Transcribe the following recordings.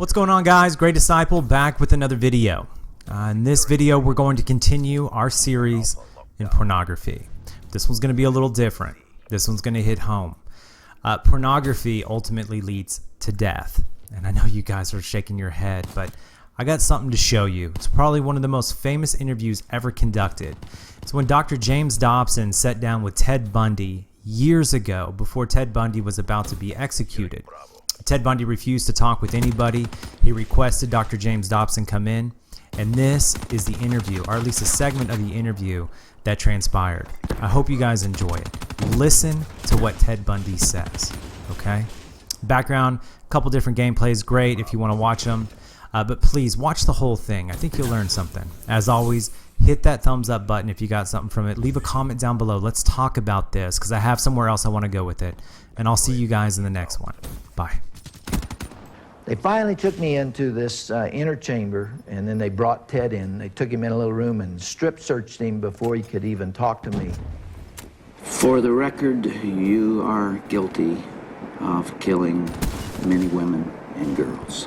What's going on, guys? Great Disciple back with another video. In this video, we're going to continue our series in pornography. This one's going to be a little different. This one's going to hit home. Pornography ultimately leads to death. And I know you guys are shaking your head, but I got something to show you. It's probably one of the most famous interviews ever conducted. It's when Dr. James Dobson sat down with Ted Bundy years ago before Ted Bundy was about to be executed. Ted Bundy refused to talk with anybody. He requested Dr. James Dobson come in, and this is the interview, or at least a segment of the interview that transpired. I hope you guys enjoy it. Listen to what Ted Bundy says, okay? Background, a couple different gameplays, great if you want to watch them, but please watch the whole thing. I think you'll learn something. As always, hit that thumbs up button if you got something from it. Leave a comment down below. Let's talk about this because I have somewhere else I want to go with it, and I'll see you guys in the next one. Bye. They finally took me into this inner chamber, and then they brought Ted in. They took him in a little room and strip searched him before he could even talk to me. For the record, you are guilty of killing many women and girls.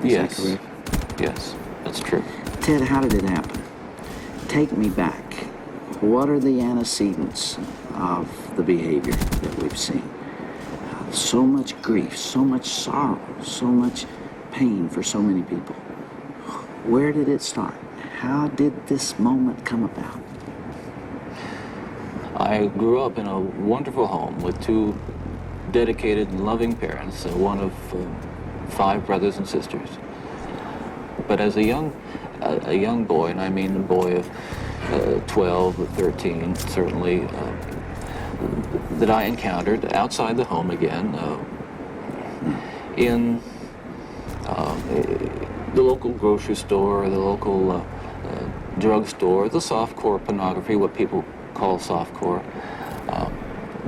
Is that correct? Yes, that's true. Ted, how did it happen? Take me back. What are the antecedents of the behavior that we've seen? So much grief, so much sorrow, so much pain for so many people. Where did it start? How did this moment come about? I grew up in a wonderful home with two dedicated and loving parents, one of 5 brothers and sisters. But as a young boy, and I mean a boy of 12 or 13, certainly, that I encountered outside the home again, in the local grocery store, the local drugstore, the softcore pornography, what people call softcore.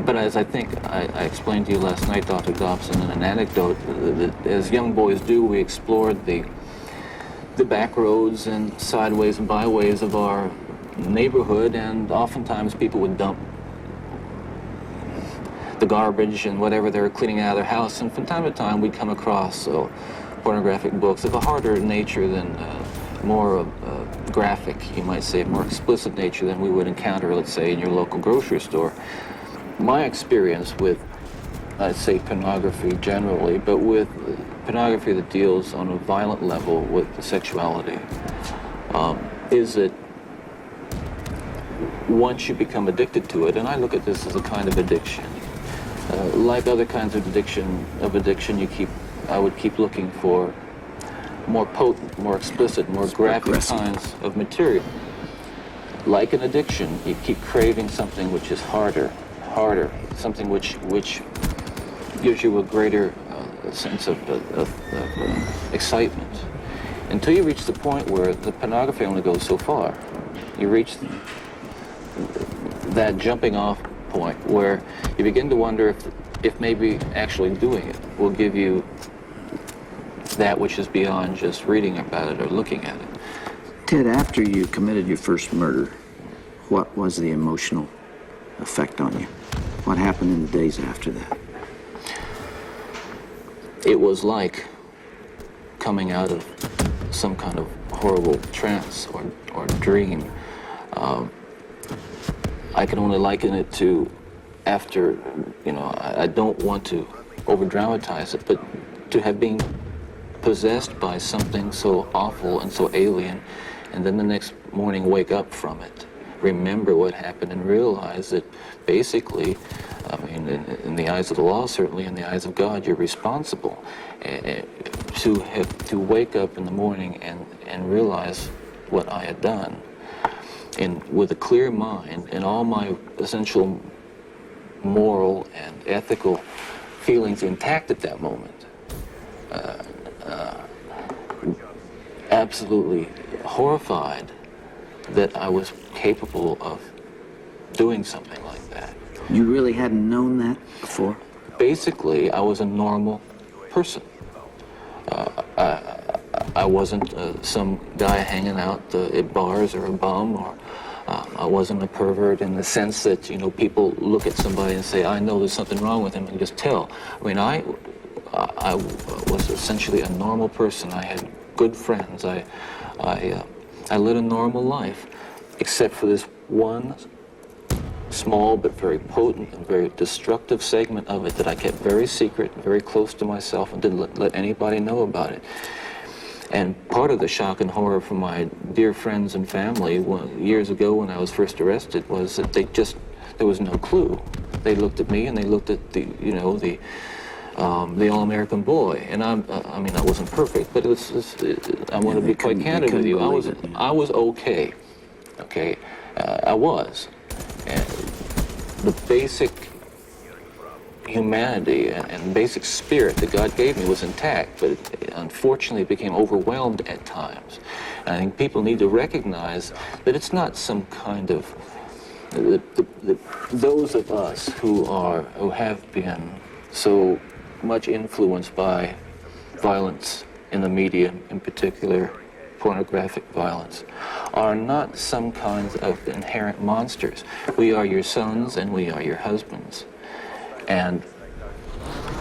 But as I think I explained to you last night, Dr. Dobson, in an anecdote, that as young boys do, we explored the back roads and sideways and byways of our neighborhood, and oftentimes people would dump the garbage and whatever they were cleaning out of their house, and from time to time we'd come across pornographic books of a harder nature than more graphic, you might say, more explicit nature than we would encounter, let's say, in your local grocery store. My experience with, I'd say, pornography generally, but with pornography that deals on a violent level with sexuality, is that once you become addicted to it, and I look at this as a kind of addiction, like other kinds of addiction, I would keep looking for more potent, more explicit, more graphic kinds of material. Like an addiction, you keep craving something which is harder, something which gives you a greater sense of excitement, until you reach the point where the pornography only goes so far. You reach that jumping off point where you begin to wonder if maybe actually doing it will give you that which is beyond just reading about it or looking at it. Ted, after you committed your first murder, what was the emotional effect on you? What happened in the days after that? It was like coming out of some kind of horrible trance or dream. I can only liken it to after, I don't want to over-dramatize it, but to have been possessed by something so awful and so alien, and then the next morning wake up from it, remember what happened, and realize that basically, in the eyes of the law, certainly in the eyes of God, you're responsible. To wake up in the morning and realize what I had done, and with a clear mind and all my essential moral and ethical feelings intact at that moment, absolutely horrified that I was capable of doing something like that. You really hadn't known that before? Basically, I was a normal person. I wasn't some guy hanging out at bars or a bum, or I wasn't a pervert in the sense that, people look at somebody and say, I know there's something wrong with him, and just tell. I was essentially a normal person. I had good friends. I led a normal life, except for this one small but very potent and very destructive segment of it that I kept very secret, very close to myself, and didn't let anybody know about it. And part of the shock and horror from my dear friends and family years ago when I was first arrested was that there was no clue. They looked at me and they looked at the all-American boy. And I mean, I wasn't perfect, but I want to be quite candid with you. I was okay. Okay, I was. And the basic humanity and basic spirit that God gave me was intact, but it unfortunately became overwhelmed at times. And I think people need to recognize that it's not some kind of those of us who have been so much influenced by violence in the media, in particular pornographic violence, are not some kinds of inherent monsters. We are your sons and we are your husbands. And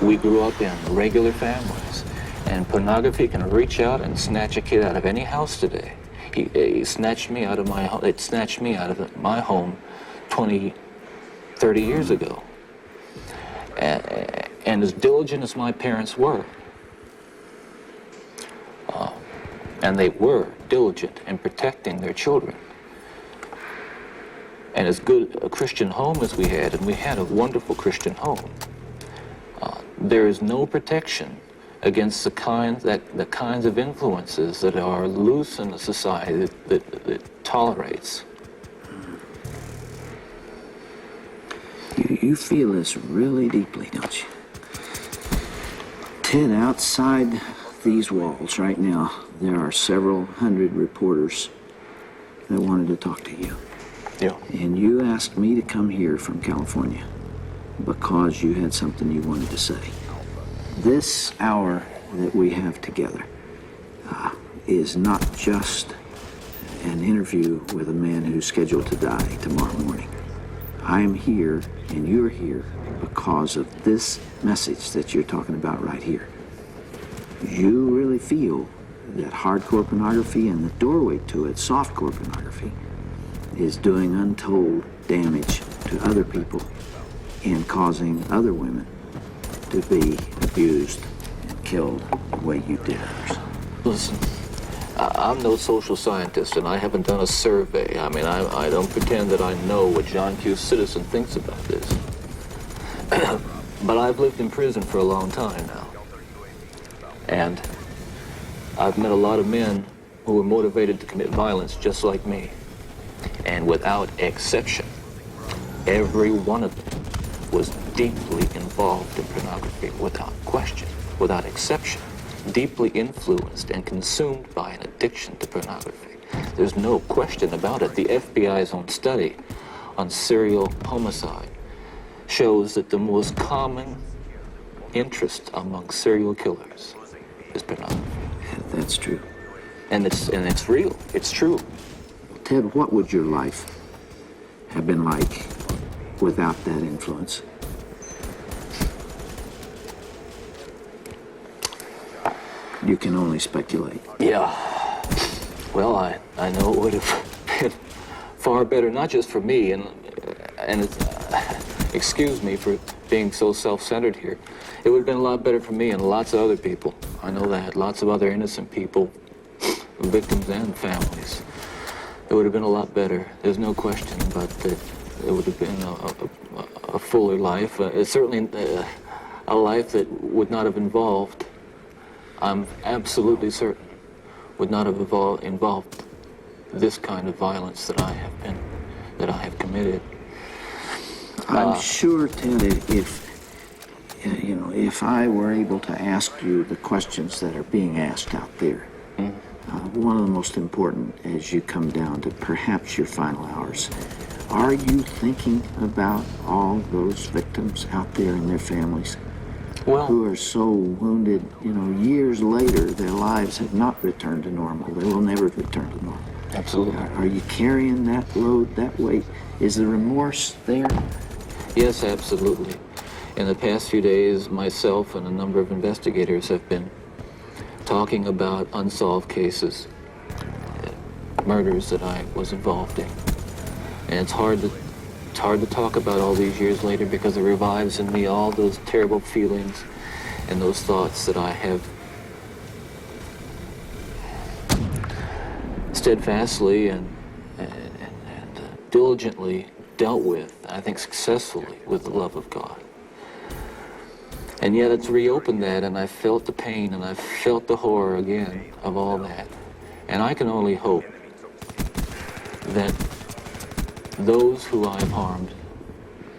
we grew up in regular families. And pornography can reach out and snatch a kid out of any house today. He snatched me out of my home. It snatched me out of my home 20, 30 years ago. And as diligent as my parents were, and they were diligent in protecting their children, and as good a Christian home as we had, and we had a wonderful Christian home, there is no protection against the kinds of influences that are loose in a society that tolerates. You feel this really deeply, don't you? Ted, outside these walls right now, there are several hundred reporters that wanted to talk to you. Yeah. And you asked me to come here from California because you had something you wanted to say. This hour that we have together is not just an interview with a man who's scheduled to die tomorrow morning. I am here and you're here because of this message that you're talking about right here. You really feel that hardcore pornography and the doorway to it, softcore pornography, is doing untold damage to other people and causing other women to be abused and killed the way you did others. Listen, I'm no social scientist, and I haven't done a survey. I mean, I don't pretend that I know what John Q. Citizen thinks about this. But I've lived in prison for a long time now. And I've met a lot of men who were motivated to commit violence just like me. And without exception, every one of them was deeply involved in pornography, without question, without exception, deeply influenced and consumed by an addiction to pornography. There's no question about it. The FBI's own study on serial homicide shows that the most common interest among serial killers is pornography. That's true. And it's real. It's true. Ted, what would your life have been like without that influence? You can only speculate. Yeah. Well, I know it would have been far better, not just for me, and it's, excuse me for being so self-centered here. It would have been a lot better for me and lots of other people. I know that. Lots of other innocent people, victims and families. It would have been a lot better. There's no question about that. It would have been a fuller life. It's certainly a life that would not have involved, I'm absolutely certain, would not have involved this kind of violence that I have committed. I'm sure, Ted, if I were able to ask you the questions that are being asked out there, one of the most important as you come down to perhaps your final hours, are you thinking about all those victims out there and their families who are so wounded, years later, their lives have not returned to normal. They will never return to normal. Absolutely. Are you carrying that load, that weight? Is the remorse there? Yes, absolutely. in the past few days, myself and a number of investigators have been talking about unsolved cases, murders that I was involved in. And it's hard to talk about all these years later because it revives in me all those terrible feelings and those thoughts that I have steadfastly and diligently dealt with, I think successfully, with the love of God. And yet it's reopened that, and I felt the pain and I felt the horror again of all that. And I can only hope that those who I've harmed,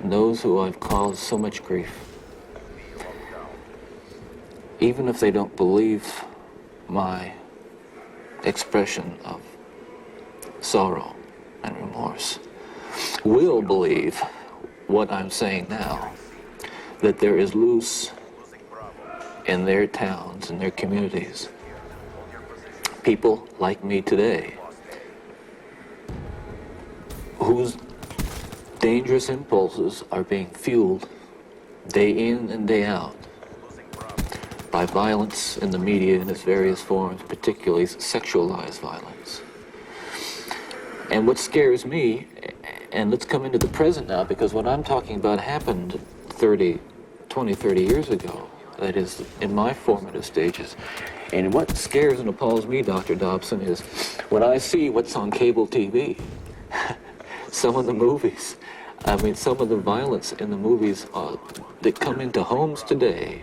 those who I've caused so much grief, even if they don't believe my expression of sorrow and remorse, will believe what I'm saying now, that there is loose in their towns and their communities people like me today whose dangerous impulses are being fueled day in and day out by violence in the media in its various forms, particularly sexualized violence. And what scares me, and let's come into the present now, because what I'm talking about happened 20, 30 years ago, that is, in my formative stages. And what scares and appalls me, Dr. Dobson, is when I see what's on cable TV, some of the movies, some of the violence in the movies that come into homes today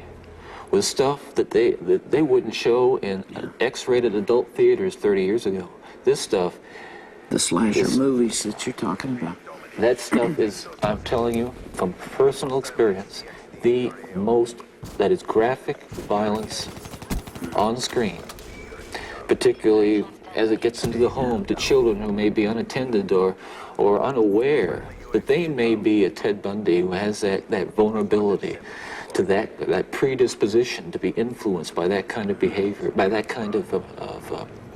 with stuff that they wouldn't show in X-rated adult theaters 30 years ago. This stuff... The slasher movies that you're talking about. That stuff is, I'm telling you, from personal experience, the most, that is graphic violence on screen, particularly as it gets into the home to children who may be unattended or unaware that they may be a Ted Bundy who has that vulnerability to that predisposition to be influenced by that kind of behavior, by that kind of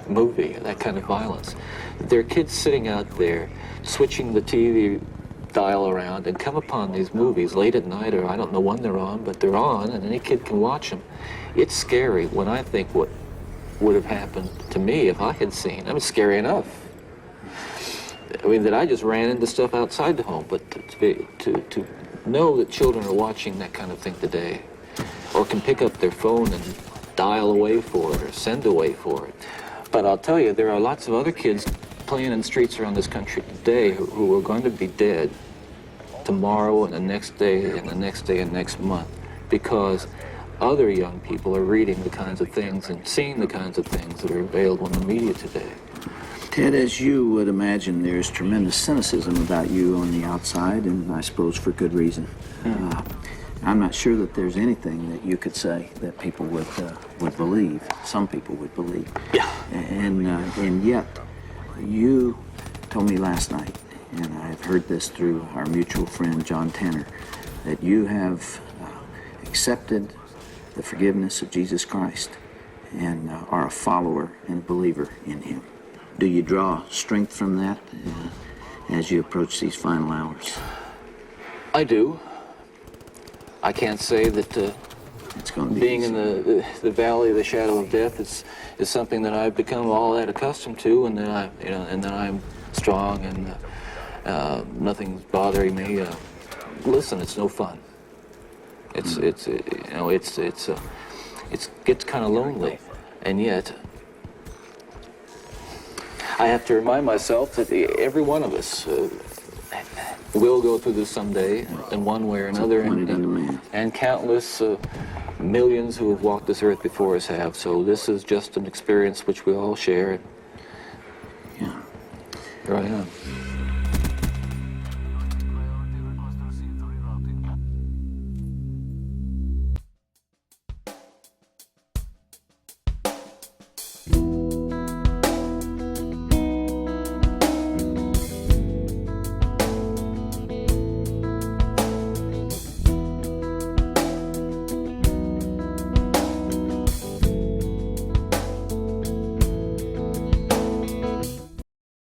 movie, that kind of violence. There are kids sitting out there switching the TV dial around and come upon these movies late at night, or I don't know when they're on, but they're on and any kid can watch them. It's scary when I think what would have happened to me if I had seen. It's scary enough. That I just ran into stuff outside the home, but to know that children are watching that kind of thing today, or can pick up their phone and dial away for it or send away for it. But I'll tell you, there are lots of other kids playing in the streets around this country today who are going to be dead tomorrow and the next day and the next day and next month because other young people are reading the kinds of things and seeing the kinds of things that are available in the media today. Ted, as you would imagine, there's tremendous cynicism about you on the outside, and I suppose for good reason. I'm not sure that there's anything that you could say that people would believe. Some people would believe. Yeah. And yet, you told me last night, and I've heard this through our mutual friend John Tanner, that you have accepted the forgiveness of Jesus Christ and are a follower and a believer in Him. Do you draw strength from that as you approach these final hours? I do. I can't say that It's going to be being easy. in the valley of the shadow of death is something that I've become all that accustomed to, and that I'm strong and nothing's bothering me. Listen, it's no fun. It gets kind of lonely, and yet I have to remind myself that every one of us will go through this someday in one way or another, and countless millions who have walked this earth before us have. So this is just an experience which we all share. Yeah. Here I am.